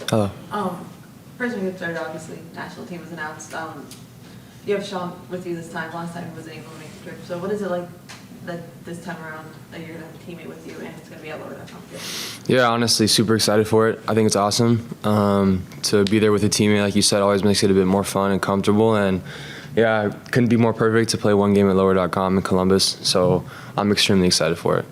Hello. First we get started, obviously, national team was announced. You have Sean with you this time. Last time he wasn't able to make the trip. So what is it like that this time around that you're going to have a teammate with you and it's going to be at Lower.com? Yeah, honestly, super excited for it. I think it's awesome. To be there with a teammate, like you said, always makes it a bit more fun and comfortable. And yeah, it couldn't be more perfect to play one game at Lower.com in Columbus. So I'm extremely excited for it.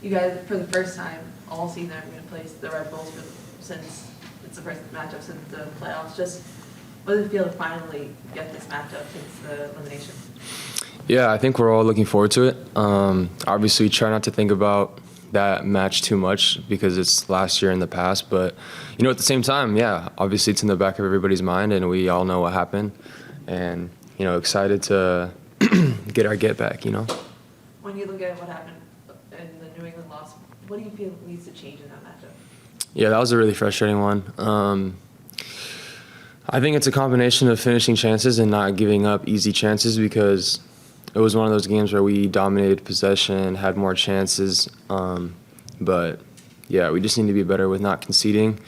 You guys, for the first time all season, are going to play the Red Bulls since it's the first matchup since the playoffs. Just what does it feel to finally get this matchup since the elimination? Yeah, I think we're all looking forward to it. Obviously, try not to think about that match too much because it's last year in the past. But, at the same time, yeah, obviously it's in the back of everybody's mind and we all know what happened. And, excited to get our get back, When you look at what happened in the New England loss, what do you feel needs to change in that matchup? Yeah, that was a really frustrating one. I think it's a combination of finishing chances and not giving up easy chances because it was one of those games where we dominated possession, had more chances. But, yeah, we just need to be better with not conceding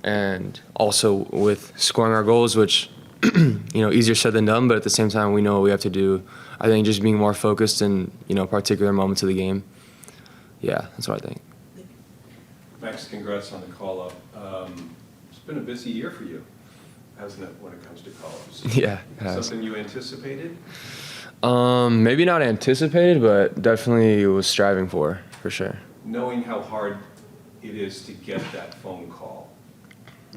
and also with scoring our goals, which, easier said than done. But at the same time, we know what we have to do. I think just being more focused in, particular moments of the game. Yeah, that's what I think. Max, congrats on the call-up. It's been a busy year for you, hasn't it, when it comes to call-ups? Yeah, it has. Something you anticipated? Maybe not anticipated, but definitely was striving for sure. Knowing how hard it is to get that phone call,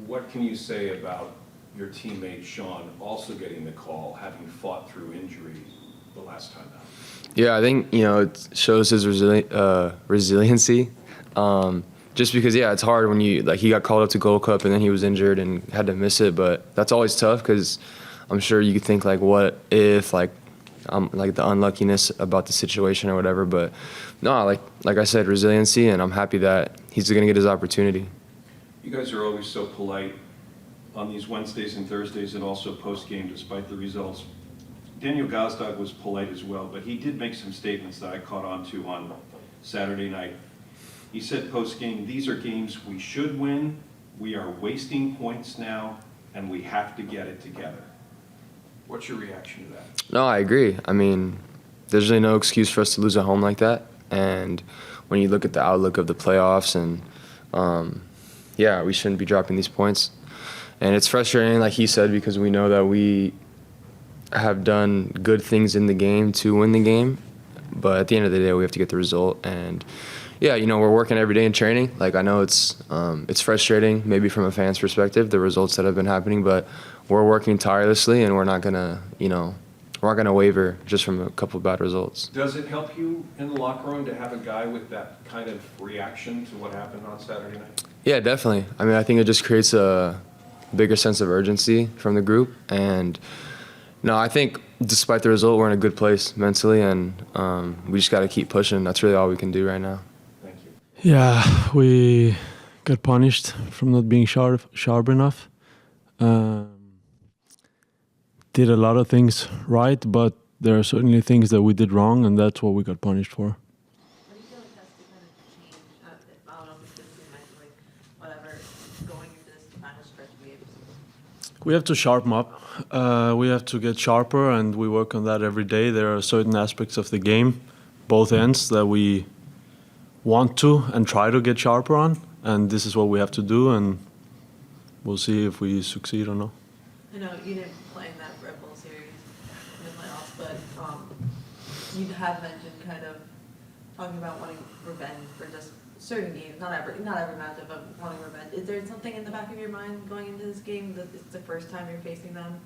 what can you say about your teammate Sean also getting the call, having fought through injury the last time out? Yeah, I think, it shows his resiliency. Just because, yeah, it's hard when he got called up to Gold Cup and then he was injured and had to miss it. But that's always tough because I'm sure you could think, what if, the unluckiness about the situation or whatever. But no, like I said, resiliency, and I'm happy that he's going to get his opportunity. You guys are always so polite on these Wednesdays and Thursdays and also post-game despite the results. Daniel Gazdag was polite as well, but he did make some statements that I caught on to on Saturday night. He said post-game, these are games we should win, we are wasting points now, and we have to get it together. What's your reaction to that? No, I agree. I mean, there's really no excuse for us to lose at home like that. And when you look at the outlook of the playoffs and, yeah, we shouldn't be dropping these points. And it's frustrating, like he said, because we know that we have done good things in the game to win the game. But at the end of the day, we have to get the result. And, yeah, we're working every day in training. I know it's frustrating, maybe from a fan's perspective, the results that have been happening, but we're working tirelessly, and we're not gonna waver just from a couple of bad results. Does it help you in the locker room to have a guy with that kind of reaction to what happened on Saturday night? Yeah, definitely. I mean, I think it just creates a bigger sense of urgency from the group, and no, I think despite the result, we're in a good place mentally, and we just got to keep pushing. That's really all we can do right now. Yeah, we got punished from not being sharp enough. Did a lot of things right, but there are certainly things that we did wrong, and that's what we got punished for. What do you feel like has to kind of change? I don't know if it's mentally, whatever, going into this final stretch of games? We have to sharpen up. We have to get sharper, and we work on that every day. There are certain aspects of the game, both ends, that we want to and try to get sharper on, and this is what we have to do, and we'll see if we succeed or not. I know you didn't play in that Red Bull series in the playoffs, but you have mentioned kind of talking about wanting revenge for just certain games, not every matchup, but wanting revenge. Is there something in the back of your mind going into this game that it's the first time you're facing them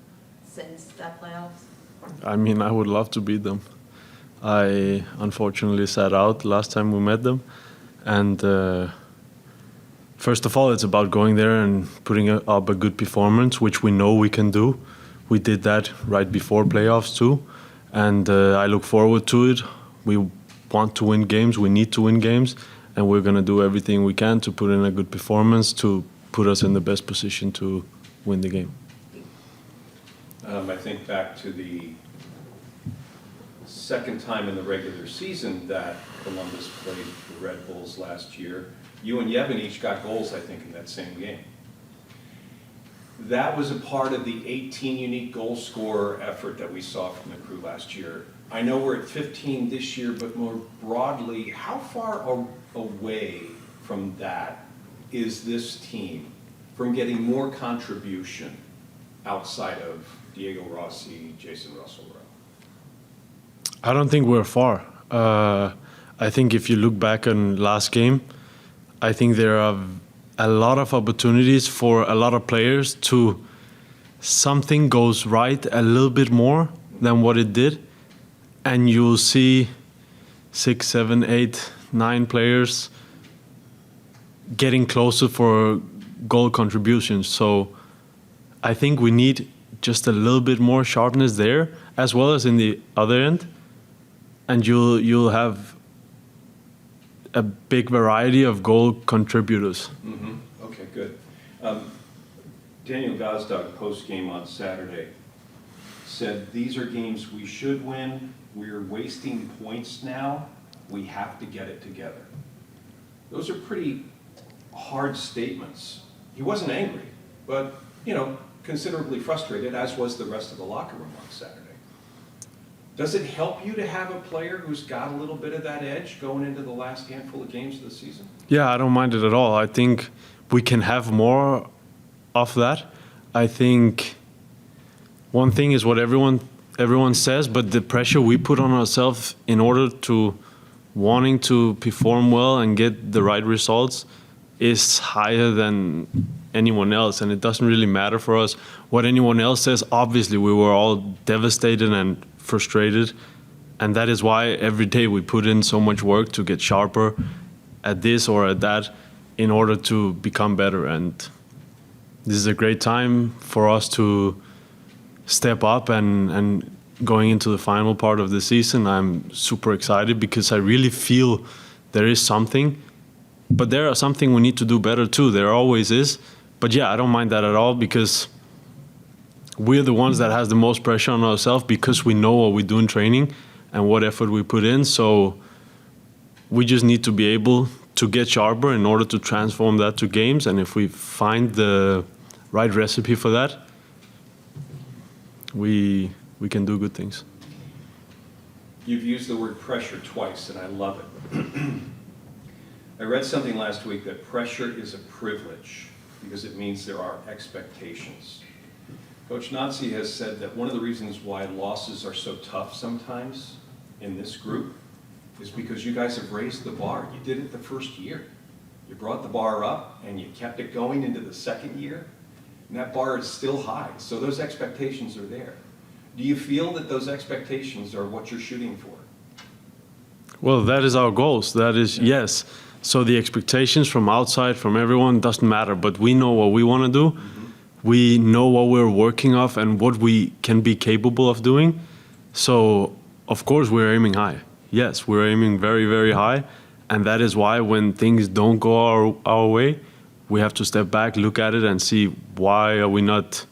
since that playoffs? I mean, I would love to beat them. I unfortunately sat out last time we met them, and first of all, it's about going there and putting up a good performance, which we know we can do. We did that right before playoffs too, and I look forward to it. We want to win games, we need to win games, and we're going to do everything we can to put in a good performance to put us in the best position to win the game. I think back to the second time in the regular season that Columbus played the Red Bulls last year. You and Yevon each got goals, I think, in that same game. That was a part of the 18 unique goal scorer effort that we saw from the crew last year. I know we're at 15 this year, but more broadly, how far away from that is this team from getting more contribution outside of Diego Rossi, Jason Russell Rowe? I don't think we're far. I think if you look back on last game, I think there are a lot of opportunities for a lot of players to something goes right a little bit more than what it did, and you'll see 6, 7, 8, 9 players getting closer for goal contributions. So I think we need just a little bit more sharpness there, as well as in the other end, and you'll have a big variety of goal contributors. Mm-hmm. Okay, good. Daniel Gazdag, post-game on Saturday, said, "These are games we should win. We're wasting points now. We have to get it together." Those are pretty hard statements. He wasn't angry, but, considerably frustrated, as was the rest of the locker room on Saturday. Does it help you to have a player who's got a little bit of that edge going into the last handful of games of the season? Yeah, I don't mind it at all. I think we can have more of that. I think one thing is what everyone says, but the pressure we put on ourselves in order to wanting to perform well and get the right results is higher than anyone else, and it doesn't really matter for us what anyone else says. Obviously, we were all devastated and frustrated, and that is why every day we put in so much work to get sharper at this or at that in order to become better. And this is a great time for us to step up, and going into the final part of the season, I'm super excited because I really feel there is something, but there are something we need to do better too. There always is. But yeah, I don't mind that at all, because we're the ones that has the most pressure on ourselves, because we know what we do in training and what effort we put in. So we just need to be able to get sharper in order to transform that to games. And if we find the right recipe for that, we can do good things. You've used the word pressure twice, and I love it. I read something last week that pressure is a privilege because it means there are expectations. Coach Nazi has said that one of the reasons why losses are so tough sometimes in this group is because you guys have raised the bar. You did it the first year. You brought the bar up and you kept it going into the second year, and that bar is still high. So those expectations are there. Do you feel that those expectations are what you're shooting for? Well, that is our goals. That is, yes. So the expectations from outside, from everyone, doesn't matter, but we know what we want to do. Mm-hmm. We know what we're working off and what we can be capable of doing. So, of course, we're aiming high. Yes, we're aiming very, very high. And that is why when things don't go our way, we have to step back, look at it, and see why are we not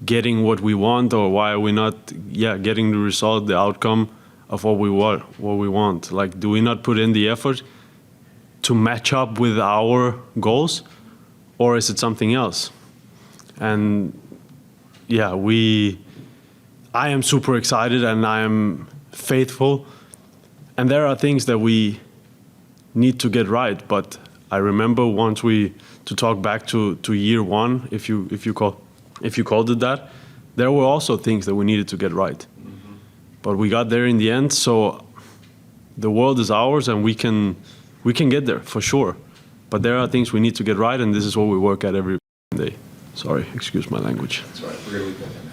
getting what we want, or why are we not getting the result, the outcome of what we want. Like, do we not put in the effort to match up with our goals, or is it something else? And I am super excited and I am faithful, and there are things that we need to get right. But I remember to talk back to year one, if you called it that, there were also things that we needed to get right. Mm-hmm. But we got there in the end. So the world is ours, and we can get there for sure. But there are things we need to get right, and this is what we work at every day. Sorry, excuse my language. That's all right. We're going to leave that in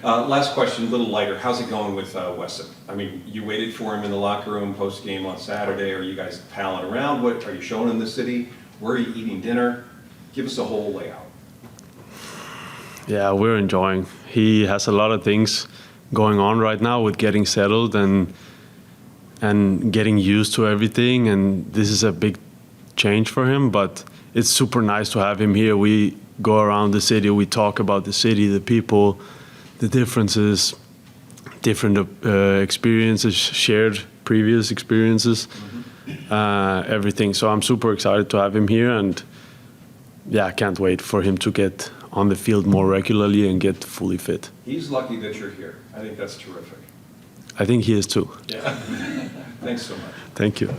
there. Last question, a little lighter. How's it going with Wesson? I mean, you waited for him in the locker room post-game on Saturday. Are you guys palling around? What are you showing him the city? Where are you eating dinner? Give us a whole layout. Yeah, we're enjoying. He has a lot of things going on right now with getting settled and getting used to everything. And this is a big change for him, but it's super nice to have him here. We go around the city, we talk about the city, the people, the differences, different experiences, shared previous experiences, everything. So I'm super excited to have him here, and yeah, I can't wait for him to get on the field more regularly and get fully fit. He's lucky that you're here. I think that's terrific. I think he is too. Yeah. Thanks so much. Thank you.